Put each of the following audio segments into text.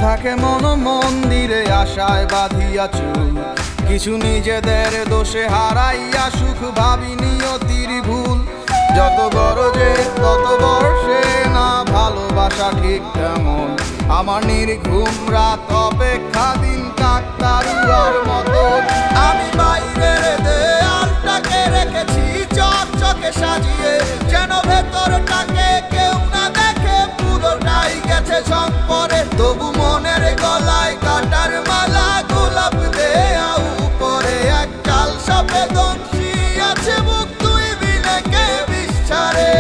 থাকে মন মন্দিরে আশায় বাঁধিয়া চুল, কিছু নিজেদের দোষে হারাইয়া সুখ ভাবি নিয়তির ভুল। যত গরজে তত বর্ষে না ভালোবাসা ঠিক তেমন, আমার নির্ঘুম রাত অপেক্ষা দিন কাকতারুয়ার মতো। আমি বাইরের দেয়ালটাকে রেখেছি চকচকে সাজিয়ে, যেন ভেতরটাকে কেউ না দেখে পুরোটাই গেছে ঝং পরে। তবু মনের গলায় কাটার মালা গোলাপ দেয়া উপরে এক কাল সাপে দংশী আছে মুখ তুই বিনে কে বিষ্ঠারে।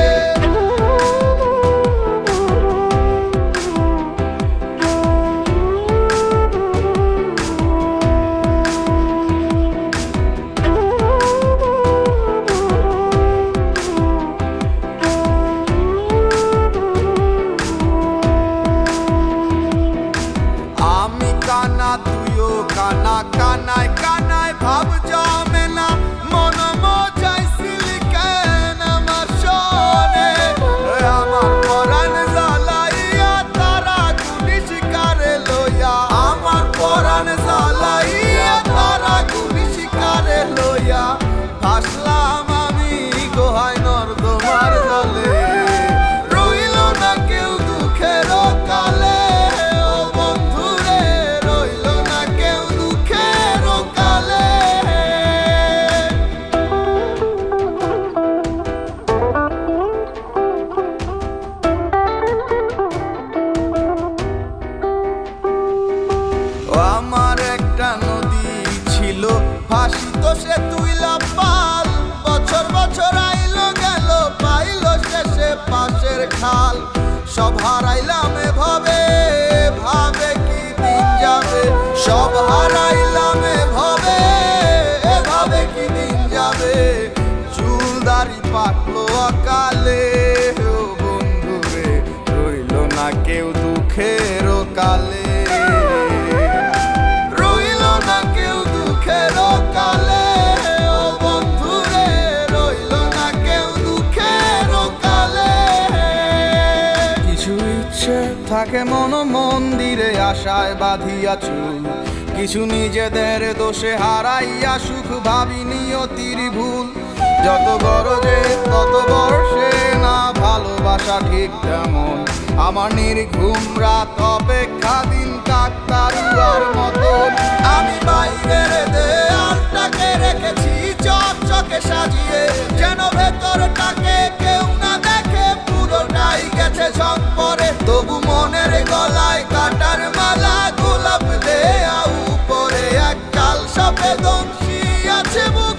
কানা তুইও কানা, কানায় কানায় ভাব জমে না, মন মজাইছিলি কেন আমার শোনে। আমার পরাণ জ্বালাইয়া তারা গুলি শিকারে লইয়া, আমার পরাণ জ্বালাইয়া তারা গুলি শিকারে লইয়া। ভাসলাম আমি গোহায় নর্দমার জলে, রইল না কেউ দুঃখের কালে। আমার একটা নদী ছিল ভাসিত সে তুইলা পাল, বছর বছর আইলো গেল পাইল শেষে পাশের খাল। সব হারাইলাম এভাবে ভাবে কি দিন যাবে, সব হারাইলাম এভাবে কি দিন যাবে। চুল দাড়ি পাকলো অকালে, ও বন্ধু রে রইল না কেউ দুঃখের কালে। থাকে মন মন্দিরে আশায় বাঁধিয়া চুল, কিছু নিজেদের দোষে হারাইয়া সুখ ভাবি নিয়তির ভুল। যত গরজে তত বর্ষে না ভালোবাসা ঠিক তেমন, আমার নির্ঘুম রাত অপেক্ষা দিন কাকতারুয়ার মতো। আমি বাইরের দেয়ালটাকে রেখেছি চকচকে সাজিয়ে, যেন ভেতরটাকে কেউ না দেখে পুরোটাই গেছে ঝং পরে। তবু মনের গলায় কাটার মালা গোলাপ দেয়া উপরে এক কাল সাপে দংশী আছে মুখ